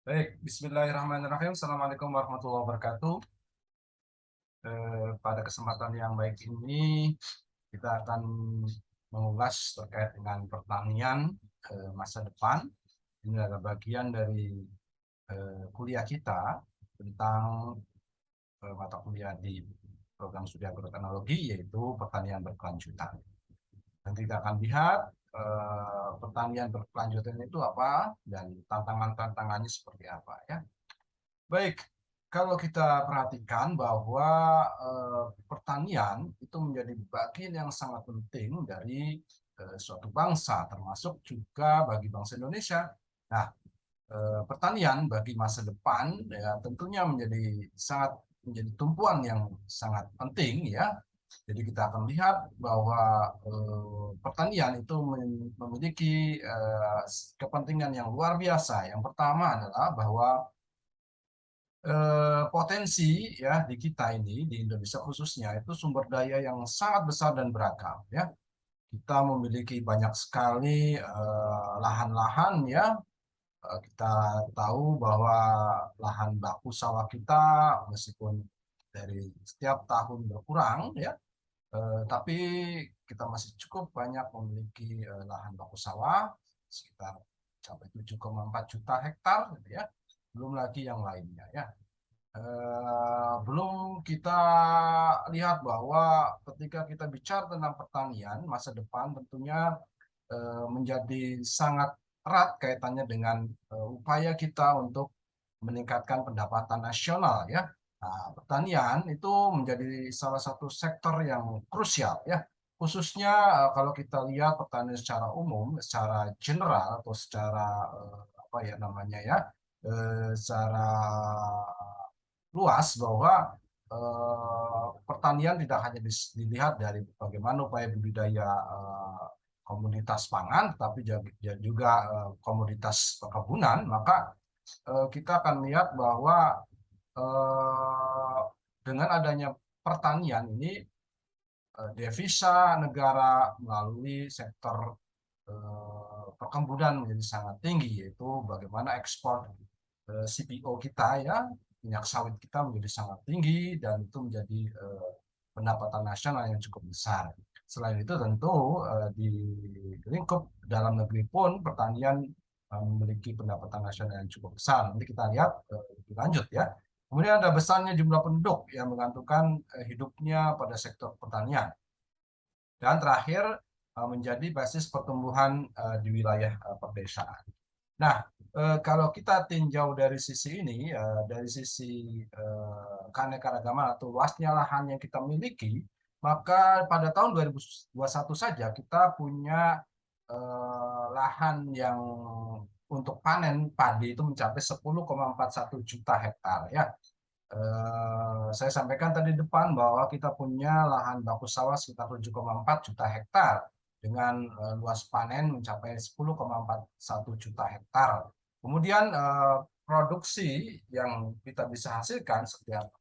Baik, Bismillahirrahmanirrahim. Assalamualaikum warahmatullahi wabarakatuh. Pada kesempatan yang baik ini, kita akan mengulas terkait dengan pertanian masa depan. Ini adalah bagian dari kuliah kita tentang mata kuliah di program studi agroteknologi, yaitu pertanian berkelanjutan. Nanti kita akan lihat pertanian berkelanjutan itu apa dan tantangan-tantangannya seperti apa ya. Baik, kalau kita perhatikan bahwa pertanian itu menjadi bagian yang sangat penting dari suatu bangsa, termasuk juga bagi bangsa Indonesia. Nah, pertanian bagi masa depan ya tentunya menjadi tumpuan yang sangat penting ya. Jadi kita akan lihat bahwa pertanian itu memiliki kepentingan yang luar biasa. Yang pertama adalah bahwa potensi ya di kita ini di Indonesia khususnya itu sumber daya yang sangat besar dan beragam ya. Kita memiliki banyak sekali lahan-lahan ya. Kita tahu bahwa lahan baku sawah kita meskipun dari setiap tahun berkurang ya, tapi kita masih cukup banyak memiliki lahan baku sawah sekitar sampai 7,4 juta hektar gitu ya. Belum lagi yang lainnya ya. Belum kita lihat bahwa ketika kita bicara tentang pertanian masa depan tentunya menjadi sangat erat kaitannya dengan upaya kita untuk meningkatkan pendapatan nasional ya. Nah, pertanian itu menjadi salah satu sektor yang krusial ya. Khususnya kalau kita lihat pertanian secara umum, secara general atau secara apa ya namanya ya, secara luas bahwa pertanian tidak hanya dilihat dari bagaimana upaya budidaya komoditas pangan, tapi juga komoditas perkebunan, maka kita akan lihat bahwa dengan adanya pertanian ini devisa negara melalui sektor perkebunan menjadi sangat tinggi, yaitu bagaimana ekspor CPO kita ya, minyak sawit kita menjadi sangat tinggi dan itu menjadi pendapatan nasional yang cukup besar. Selain itu tentu di lingkup dalam negeri pun pertanian memiliki pendapatan nasional yang cukup besar. Nanti kita lihat lebih lanjut ya. Kemudian ada besarnya jumlah penduduk yang menggantungkan hidupnya pada sektor pertanian. Dan terakhir menjadi basis pertumbuhan di wilayah pedesaan. Nah, kalau kita tinjau dari sisi ini, dari sisi keanekaragaman atau luasnya lahan yang kita miliki, maka pada tahun 2021 saja kita punya lahan yang untuk panen padi itu mencapai 10,41 juta hektar ya. Saya sampaikan tadi depan bahwa kita punya lahan baku sawah sekitar 7,4 juta hektar dengan luas panen mencapai 10,41 juta hektar. Kemudian produksi yang kita bisa hasilkan setiap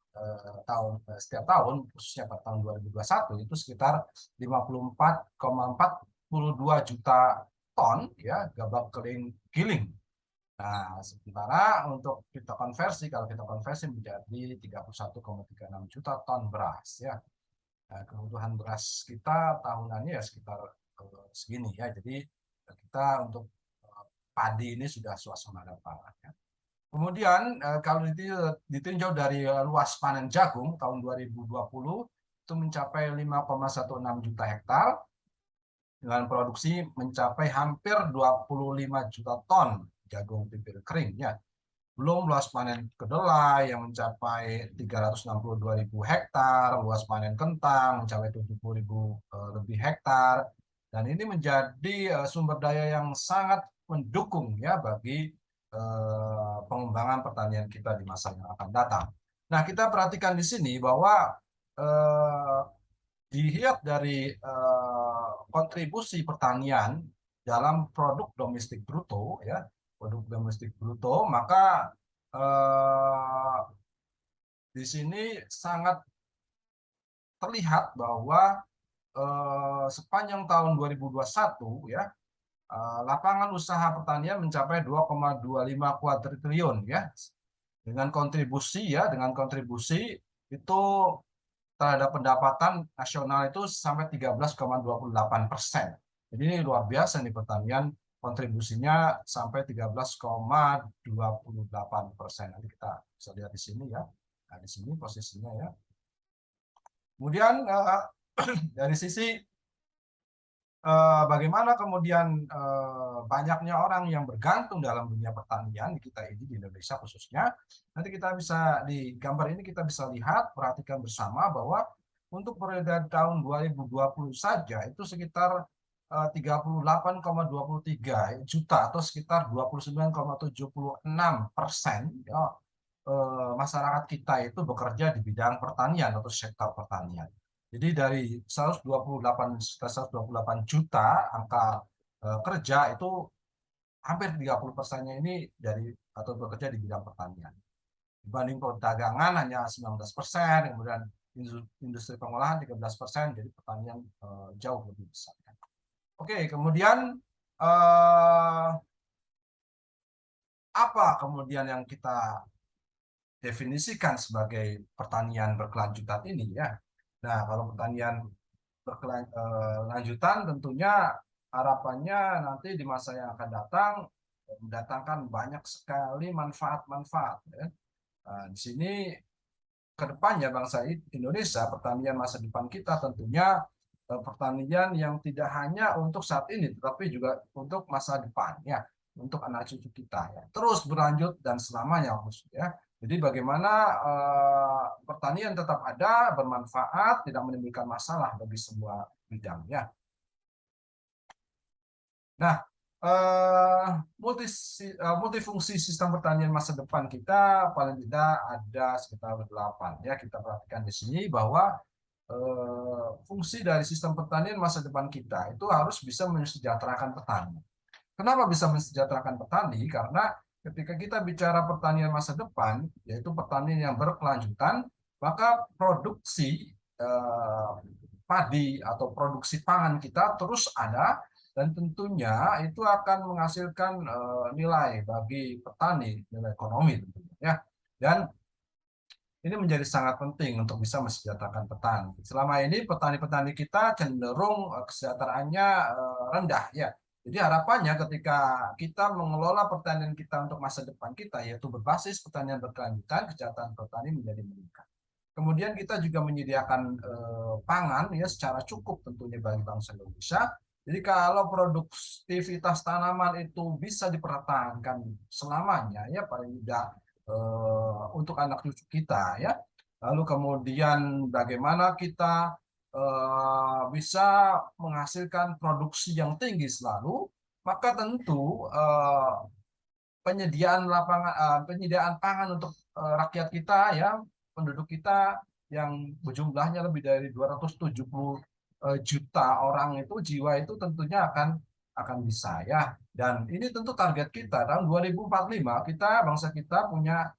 tahun khususnya pada tahun 2021 itu sekitar 54,42 juta ton ya gabah kering giling. Nah, sementara untuk kalau kita konversi menjadi 31,36 juta ton beras ya. Nah, kebutuhan beras kita tahunannya ya sekitar segini ya. Jadi kita untuk padi ini sudah swasembada pangan ya. Kemudian kalau ditinjau dari luas panen jagung tahun 2020 itu mencapai 5,16 juta hektar dengan produksi mencapai hampir 25 juta ton jagung pipir kering ya. Belum luas panen kedelai yang mencapai 362.000 hektar, luas panen kentang mencapai 70.000 lebih hektar, dan ini menjadi sumber daya yang sangat mendukung ya bagi pengembangan pertanian kita di masa yang akan datang. Nah, kita perhatikan di sini bahwa eh, dilihat dari kontribusi pertanian dalam produk domestik bruto ya, produk domestik bruto, maka eh, di sini sangat terlihat bahwa sepanjang tahun 2021 ya lapangan usaha pertanian mencapai 2,25 kuadriliun ya. Dengan kontribusi itu terhadap pendapatan nasional itu sampai 13,28%. Jadi ini luar biasa nih pertanian, kontribusinya sampai 13,28%. Nanti kita bisa lihat di sini ya. Nah, di sini posisinya ya. Kemudian dari sisi bagaimana kemudian banyaknya orang yang bergantung dalam dunia pertanian di kita ini di Indonesia khususnya. Nanti kita bisa di gambar ini kita bisa lihat, perhatikan bersama bahwa untuk periode tahun 2020 saja itu sekitar 38,23 juta atau sekitar 29,76% ya, masyarakat kita itu bekerja di bidang pertanian atau sektor pertanian. Jadi dari 128 juta angka kerja itu hampir 30%-nya ini dari atau bekerja di bidang pertanian. Dibanding perdagangan hanya 19%, kemudian industri pengolahan 13%, jadi pertanian jauh lebih besar. Oke, kemudian apa kemudian yang kita definisikan sebagai pertanian berkelanjutan ini ya? Nah, kalau pertanian berkelanjutan tentunya harapannya nanti di masa yang akan datang mendatangkan banyak sekali manfaat-manfaat ya. Nah, di sini ke depannya bangsa Indonesia, pertanian masa depan kita tentunya pertanian yang tidak hanya untuk saat ini tetapi juga untuk masa depan ya, untuk anak cucu kita ya. Terus berlanjut dan selamanya maksudnya. Jadi bagaimana pertanian tetap ada, bermanfaat, tidak menimbulkan masalah bagi semua bidang ya. Nah, multifungsi sistem pertanian masa depan kita paling tidak ada sekitar 8 ya. Kita perhatikan di sini bahwa fungsi dari sistem pertanian masa depan kita itu harus bisa mensejahterakan petani. Kenapa bisa mensejahterakan petani? Karena ketika kita bicara pertanian masa depan, yaitu pertanian yang berkelanjutan, maka produksi padi atau produksi pangan kita terus ada, dan tentunya itu akan menghasilkan nilai bagi petani, nilai ekonomi tentunya ya. Dan ini menjadi sangat penting untuk bisa mensejahterakan petani. Selama ini petani-petani kita cenderung kesejahteraannya rendah ya. Jadi harapannya ketika kita mengelola pertanian kita untuk masa depan kita, yaitu berbasis pertanian berkelanjutan, kesejahteraan petani menjadi meningkat. Kemudian kita juga menyediakan pangan ya secara cukup tentunya bagi bangsa Indonesia. Jadi kalau produktivitas tanaman itu bisa dipertahankan selamanya ya, paling tidak untuk anak cucu kita ya. Lalu kemudian bagaimana kita bisa menghasilkan produksi yang tinggi selalu, maka tentu penyediaan pangan untuk rakyat kita ya, penduduk kita yang berjumlahnya lebih dari 270 juta orang itu, jiwa itu tentunya akan bisa ya. Dan ini tentu target kita tahun 2045, kita bangsa kita punya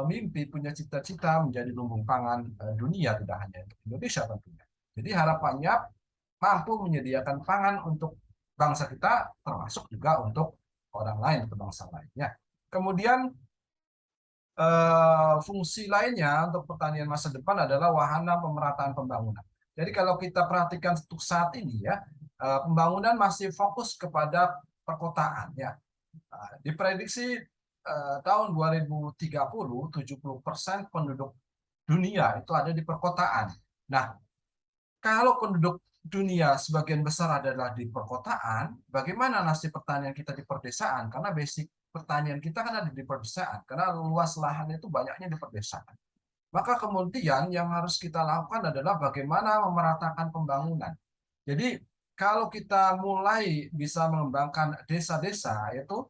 mimpi, punya cita-cita menjadi lumbung pangan dunia, tidak hanya untuk Indonesia tentunya. Jadi harapannya mampu menyediakan pangan untuk bangsa kita, termasuk juga untuk orang lain atau bangsa lainnya. Kemudian fungsi lainnya untuk pertanian masa depan adalah wahana pemerataan pembangunan. Jadi kalau kita perhatikan untuk saat ini ya, pembangunan masih fokus kepada perkotaan ya. Diprediksi tahun 2030 70% penduduk dunia itu ada di perkotaan. Nah, kalau penduduk dunia sebagian besar adalah di perkotaan, bagaimana nasib pertanian kita di perdesaan? Karena basic pertanian kita kan ada di perdesaan, karena luas lahan itu banyaknya di perdesaan. Maka kemudian yang harus kita lakukan adalah bagaimana memeratakan pembangunan. Jadi kalau kita mulai bisa mengembangkan desa-desa itu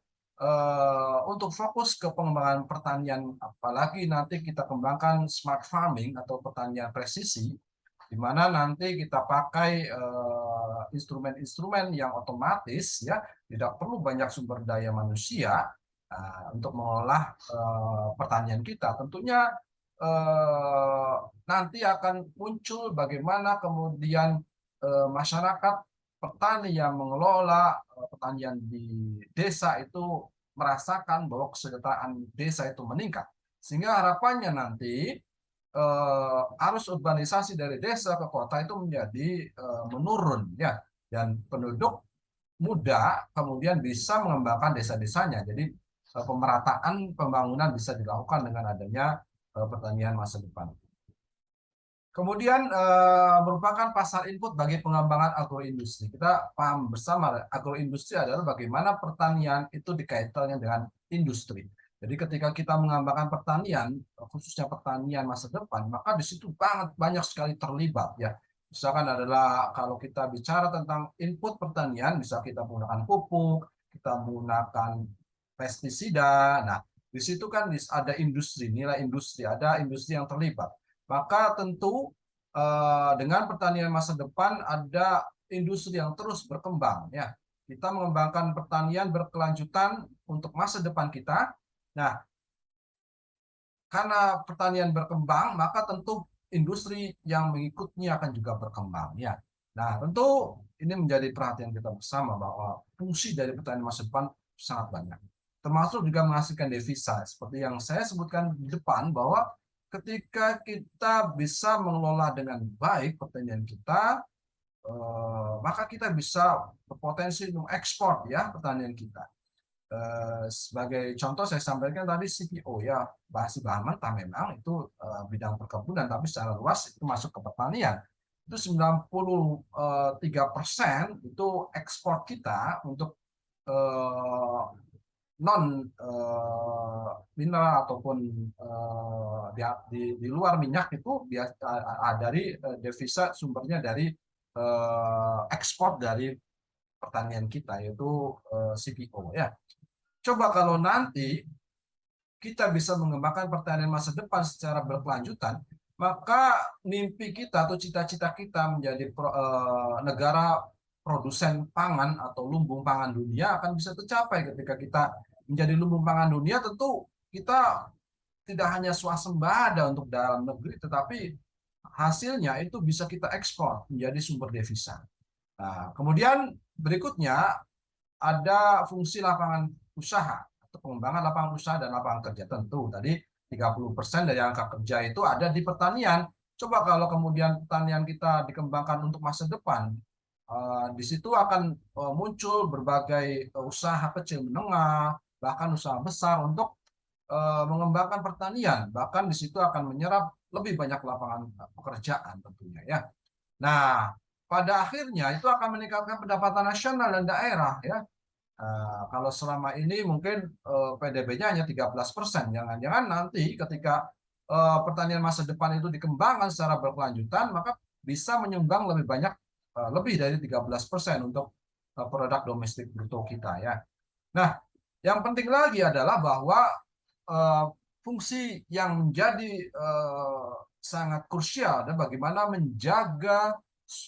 untuk fokus ke pengembangan pertanian, apalagi nanti kita kembangkan smart farming atau pertanian presisi, di mana nanti kita pakai instrumen-instrumen yang otomatis ya, tidak perlu banyak sumber daya manusia untuk mengolah pertanian kita. Tentunya nanti akan muncul bagaimana kemudian masyarakat petani yang mengelola pertanian di desa itu merasakan bahwa kesejahteraan desa itu meningkat. Sehingga harapannya nanti arus urbanisasi dari desa ke kota itu menjadi menurun ya, dan penduduk muda kemudian bisa mengembangkan desa-desanya. Jadi pemerataan pembangunan bisa dilakukan dengan adanya pertanian masa depan. Kemudian merupakan pasar input bagi pengembangan agroindustri. Kita paham bersama agroindustri adalah bagaimana pertanian itu dikaitkannya dengan industri. Jadi ketika kita mengembangkan pertanian, khususnya pertanian masa depan, maka di situ banyak sekali terlibat ya. Misalkan adalah kalau kita bicara tentang input pertanian, bisa kita menggunakan pupuk, kita menggunakan pestisida. Nah, di situ kan ada industri, nilai industri, ada industri yang terlibat. Maka tentu dengan pertanian masa depan ada industri yang terus berkembang ya. Kita mengembangkan pertanian berkelanjutan untuk masa depan kita. Nah, karena pertanian berkembang, maka tentu industri yang mengikutnya akan juga berkembang ya. Nah, tentu ini menjadi perhatian kita bersama bahwa fungsi dari pertanian masa depan sangat banyak. Termasuk juga menghasilkan devisa. Seperti yang saya sebutkan di depan bahwa ketika kita bisa mengelola dengan baik pertanian kita, maka kita bisa berpotensi untuk ekspor ya pertanian kita. Sebagai contoh saya sampaikan tadi CPO ya, bahan mentah memang itu bidang perkebunan, tapi secara luas itu masuk ke pertanian. Itu 93% itu ekspor kita untuk non mineral ataupun di luar minyak itu dari devisa sumbernya dari ekspor dari pertanian kita, yaitu CPO ya. Coba kalau nanti kita bisa mengembangkan pertanian masa depan secara berkelanjutan, maka mimpi kita atau cita-cita kita menjadi negara produsen pangan atau lumbung pangan dunia akan bisa tercapai. Ketika kita menjadi lumbung pangan dunia, tentu kita tidak hanya swasembada untuk dalam negeri, tetapi hasilnya itu bisa kita ekspor menjadi sumber devisa. Nah, kemudian berikutnya ada fungsi lapangan usaha atau pengembangan lapangan usaha dan lapangan kerja. Tentu tadi 30% dari angka kerja itu ada di pertanian. Coba kalau kemudian pertanian kita dikembangkan untuk masa depan, di situ akan muncul berbagai usaha kecil menengah, bahkan usaha besar untuk mengembangkan pertanian. Bahkan di situ akan menyerap lebih banyak lapangan pekerjaan tentunya ya. Nah, pada akhirnya itu akan meningkatkan pendapatan nasional dan daerah ya. Kalau selama ini mungkin PDB-nya hanya 13%. Jangan-jangan nanti ketika pertanian masa depan itu dikembangkan secara berkelanjutan, maka bisa menyumbang lebih banyak, lebih dari 13% untuk produk domestik bruto kita ya. Nah, yang penting lagi adalah bahwa fungsi yang menjadi sangat krusial adalah bagaimana menjaga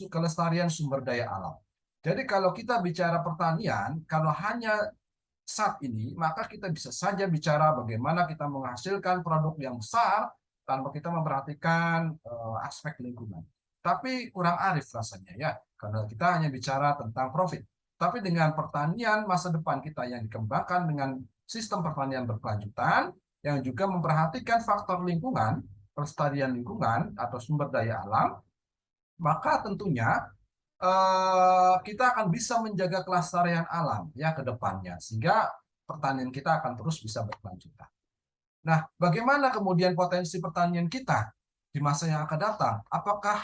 kelestarian sumber daya alam. Jadi kalau kita bicara pertanian, kalau hanya saat ini, maka kita bisa saja bicara bagaimana kita menghasilkan produk yang besar tanpa kita memperhatikan aspek lingkungan. Tapi kurang arif rasanya ya, karena kita hanya bicara tentang profit. Tapi dengan pertanian masa depan kita yang dikembangkan dengan sistem pertanian berkelanjutan, yang juga memperhatikan faktor lingkungan, pelestarian lingkungan atau sumber daya alam, maka tentunya kita akan bisa menjaga kelestarian alam ya ke depannya, sehingga pertanian kita akan terus bisa berkelanjutan. Nah, bagaimana kemudian potensi pertanian kita di masa yang akan datang? Apakah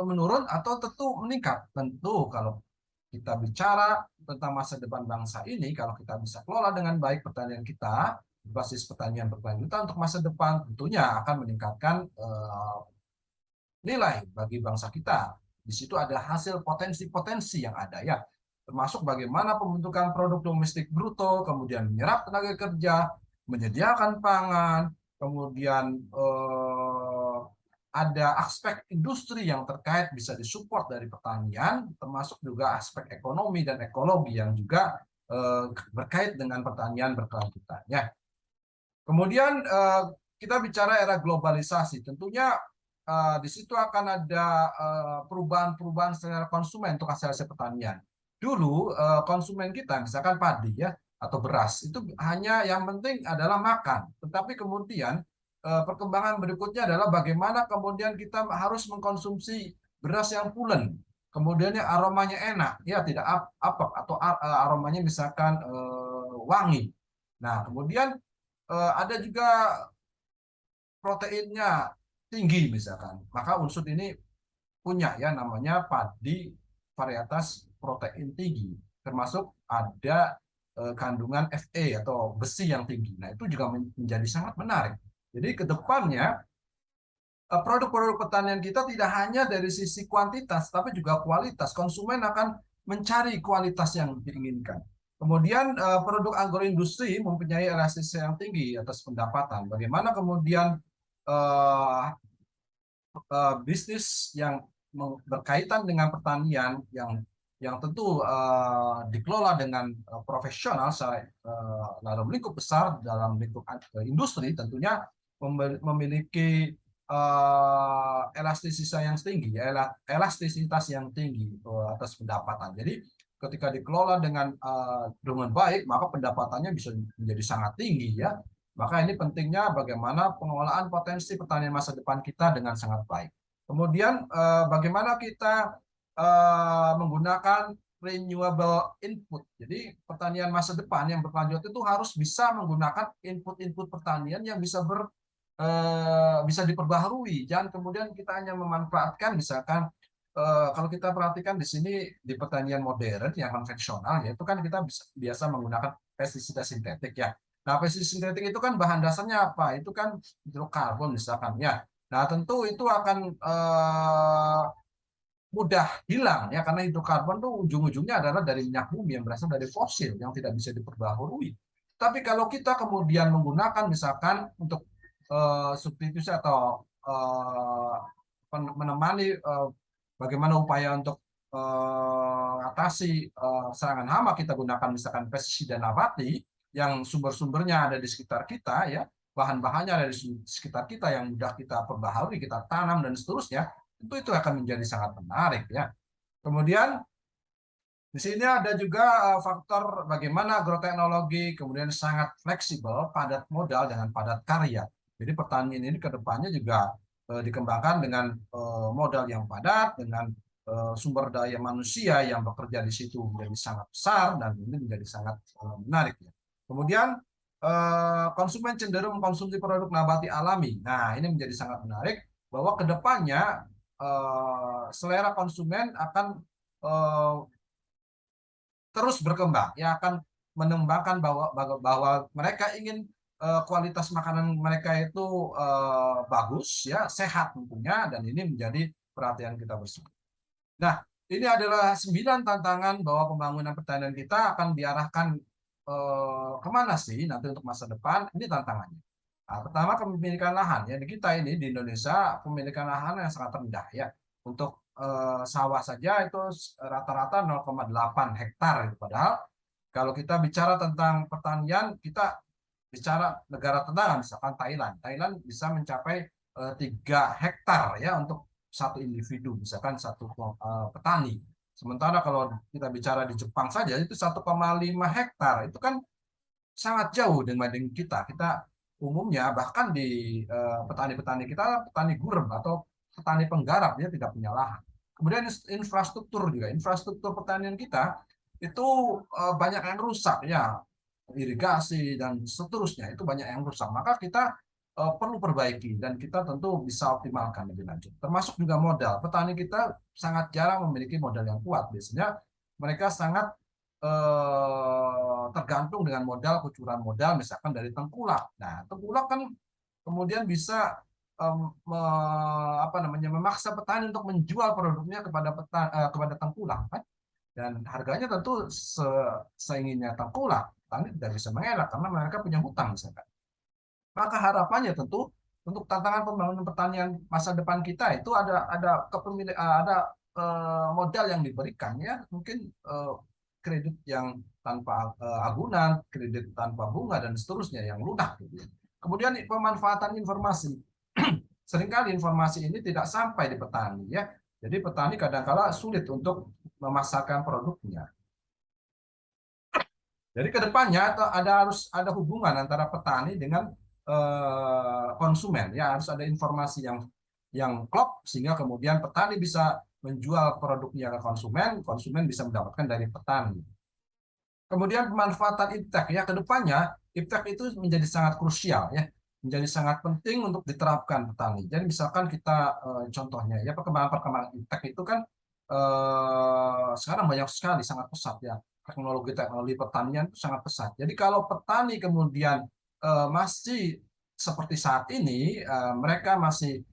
menurun atau tentu meningkat? Tentu kalau kita bicara tentang masa depan bangsa ini, kalau kita bisa kelola dengan baik pertanian kita, basis pertanian berkelanjutan untuk masa depan, tentunya akan meningkatkan nilai bagi bangsa kita. Di situ ada hasil potensi-potensi yang ada ya, termasuk bagaimana pembentukan produk domestik bruto, kemudian menyerap tenaga kerja, menyediakan pangan, kemudian ada aspek industri yang terkait bisa disupport dari pertanian, termasuk juga aspek ekonomi dan ekologi yang juga berkait dengan pertanian berkelanjutan ya. Kemudian kita bicara era globalisasi, tentunya di situ akan ada perubahan-perubahan selera konsumen untuk hasil-hasil pertanian. Dulu konsumen kita, misalkan padi ya atau beras, itu hanya yang penting adalah makan. Tetapi kemudian perkembangan berikutnya adalah bagaimana kemudian kita harus mengkonsumsi beras yang pulen, kemudian yang aromanya enak, ya tidak apek atau aromanya misalkan wangi. Nah, kemudian ada juga proteinnya tinggi misalkan, maka unsur ini punya ya namanya padi varietas protein tinggi, termasuk ada kandungan Fe atau besi yang tinggi. Nah, itu juga menjadi sangat menarik. Jadi ke depannya produk-produk pertanian kita tidak hanya dari sisi kuantitas, tapi juga kualitas. Konsumen akan mencari kualitas yang diinginkan. Kemudian produk agroindustri mempunyai elastis yang tinggi atas pendapatan. Bagaimana kemudian uh, bisnis yang berkaitan dengan pertanian yang tentu dikelola dengan profesional dalam lingkup besar, dalam lingkup industri tentunya memiliki elastisitas yang tinggi, elastisitas yang tinggi atas pendapatan. Jadi ketika dikelola dengan baik, maka pendapatannya bisa menjadi sangat tinggi ya. Maka ini pentingnya bagaimana pengelolaan potensi pertanian masa depan kita dengan sangat baik. Kemudian bagaimana kita menggunakan renewable input. Jadi pertanian masa depan yang berkelanjutan itu harus bisa menggunakan input-input pertanian yang bisa diperbaharui. Jangan kemudian kita hanya memanfaatkan misalkan kalau kita perhatikan di sini di pertanian modern yang konvensional ya itu kan kita biasa menggunakan pestisida sintetik ya. Nah, pestisida sintetik itu kan bahan dasarnya apa? Itu kan hidrokarbon misalkan ya. Nah, tentu itu akan mudah hilang ya karena hidrokarbon tuh ujung-ujungnya adalah dari minyak bumi yang berasal dari fosil yang tidak bisa diperbaharui. Tapi kalau kita kemudian menggunakan misalkan untuk substitusi atau menemani bagaimana upaya untuk atasi serangan hama, kita gunakan misalkan pestisida nabati yang sumber-sumbernya ada di sekitar kita ya, bahan-bahannya ada di sekitar kita yang mudah kita perbaharui, kita tanam dan seterusnya, itu akan menjadi sangat menarik ya. Kemudian di sini ada juga faktor bagaimana agroteknologi kemudian sangat fleksibel, padat modal dengan padat karya. Jadi pertanian ini ke depannya juga dikembangkan dengan modal yang padat, dengan sumber daya manusia yang bekerja di situ menjadi sangat besar dan ini menjadi sangat menarik ya. Kemudian konsumen cenderung mengkonsumsi produk nabati alami. Nah, ini menjadi sangat menarik bahwa ke depannya selera konsumen akan uh, terus berkembang, ya akan menembangkan bahwa mereka ingin kualitas makanan mereka itu bagus, ya sehat tentunya, dan ini menjadi perhatian kita bersama. Nah, ini adalah 9 tantangan bahwa pembangunan pertanian kita akan diarahkan kemana sih nanti untuk masa depan. Ini tantangannya. Nah, pertama kepemilikan lahan ya di kita ini di Indonesia pemilikan lahan yang sangat rendah ya untuk sawah saja itu rata-rata 0,8 hektar itu padahal kalau kita bicara tentang pertanian kita bicara negara tetangga misalkan Thailand bisa mencapai 3 hektar ya untuk satu individu misalkan satu petani sementara kalau kita bicara di Jepang saja itu 1,5 hektar itu kan sangat jauh dibanding kita. Kita umumnya bahkan di petani-petani kita petani gurem atau petani penggarap dia tidak punya lahan. Kemudian infrastruktur juga, infrastruktur pertanian kita itu banyak yang rusak ya, irigasi dan seterusnya itu banyak yang rusak. Maka kita perlu perbaiki dan kita tentu bisa optimalkan lebih lanjut. Termasuk juga modal. Petani kita sangat jarang memiliki modal yang kuat. Biasanya mereka sangat tergantung dengan modal kucuran modal misalkan dari tengkulak. Nah, tengkulak kan kemudian bisa apa namanya memaksa petani untuk menjual produknya kepada tengkulak kan dan harganya tentu seinginnya tengkulak petani tidak bisa mengelak karena mereka punya hutang misalkan. Maka harapannya tentu untuk tantangan pembangunan pertanian masa depan kita itu ada kepemilikan ada modal yang diberikan ya mungkin kredit yang tanpa agunan, kredit tanpa bunga dan seterusnya yang lunak gitu. Kemudian pemanfaatan informasi. seringkali informasi ini tidak sampai di petani ya. Jadi petani kadang-kala sulit untuk memasarkan produknya. Jadi kedepannya harus ada hubungan antara petani dengan konsumen ya, harus ada informasi yang klop sehingga kemudian petani bisa menjual produknya ke konsumen, konsumen bisa mendapatkan dari petani. Kemudian pemanfaatan iptek ya, kedepannya iptek itu menjadi sangat krusial ya, menjadi sangat penting untuk diterapkan petani. Jadi misalkan kita contohnya ya, perkembangan iptek itu kan sekarang banyak sekali, sangat pesat ya, teknologi pertanian itu sangat pesat. Jadi kalau petani kemudian masih seperti saat ini, mereka masih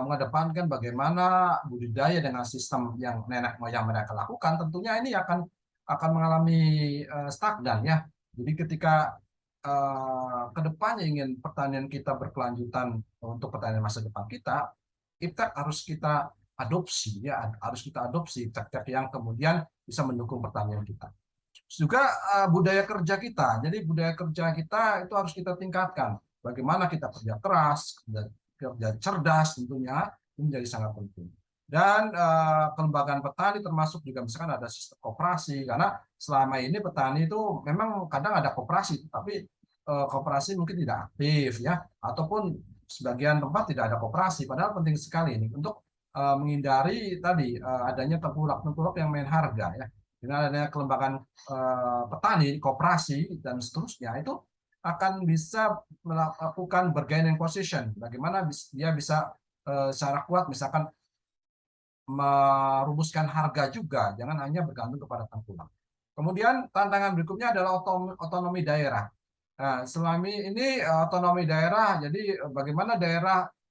mengedepankan bagaimana budidaya dengan sistem yang nenek moyang mereka lakukan, tentunya ini akan mengalami stagnan ya. Jadi ketika kedepannya ingin pertanian kita berkelanjutan untuk pertanian masa depan kita, iptek harus kita adopsi ya, harus kita adopsi iptek yang kemudian bisa mendukung pertanian kita. Juga budaya kerja kita. Jadi budaya kerja kita itu harus kita tingkatkan. Bagaimana kita kerja keras, kerja cerdas tentunya ini menjadi sangat penting. Dan kelembagaan petani termasuk juga misalkan ada sistem koperasi, karena selama ini petani itu memang kadang ada koperasi, tapi koperasi mungkin tidak aktif ya, ataupun sebagian tempat tidak ada koperasi. Padahal penting sekali ini untuk menghindari tadi adanya tengkulak-tengkulak yang main harga ya. Dengan adanya kelembagaan petani, koperasi dan seterusnya itu akan bisa melakukan bargaining position. Bagaimana dia bisa secara kuat misalkan merumuskan harga juga, jangan hanya bergantung kepada tengkulak. Kemudian tantangan berikutnya adalah otonomi daerah. Nah, selama ini otonomi daerah, jadi bagaimana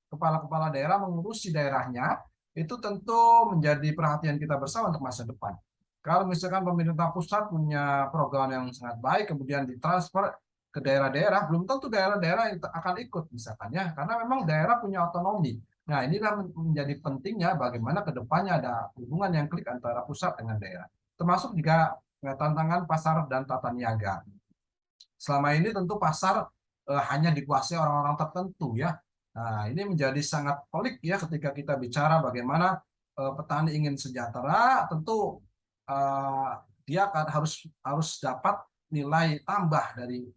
kepala-kepala daerah mengurusi daerahnya, itu tentu menjadi perhatian kita bersama untuk masa depan. Kalau misalkan pemerintah pusat punya program yang sangat baik, kemudian ditransfer ke daerah-daerah, belum tentu daerah-daerah akan ikut misalkan ya, karena memang daerah punya otonomi. Nah, inilah menjadi pentingnya bagaimana ke depannya ada hubungan yang klik antara pusat dengan daerah. Termasuk juga tantangan pasar dan tata niaga. Selama ini tentu pasar hanya dikuasai orang-orang tertentu ya. Nah, ini menjadi sangat pelik ya ketika kita bicara bagaimana petani ingin sejahtera, tentu uh, dia akan harus dapat nilai tambah dari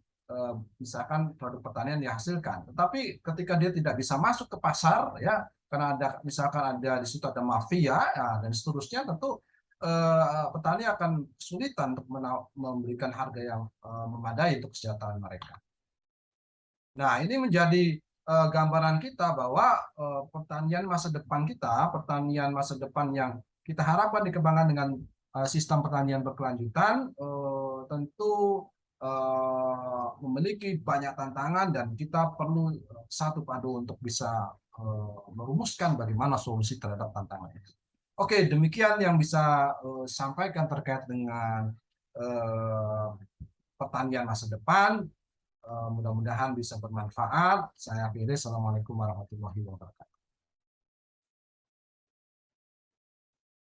misalkan produk pertanian yang dihasilkan. Tetapi ketika dia tidak bisa masuk ke pasar ya, karena misalkan ada di situ ada mafia ya, dan seterusnya, tentu petani akan kesulitan untuk memberikan harga yang memadai untuk kesejahteraan mereka. Nah, ini menjadi gambaran kita bahwa pertanian masa depan kita, pertanian masa depan yang kita harapkan dikembangkan dengan sistem pertanian berkelanjutan, tentu memiliki banyak tantangan dan kita perlu satu padu untuk bisa merumuskan bagaimana solusi terhadap tantangan itu. Oke, demikian yang bisa sampaikan terkait dengan pertanian masa depan. Mudah-mudahan bisa bermanfaat. Saya akhiri. Assalamualaikum warahmatullahi wabarakatuh.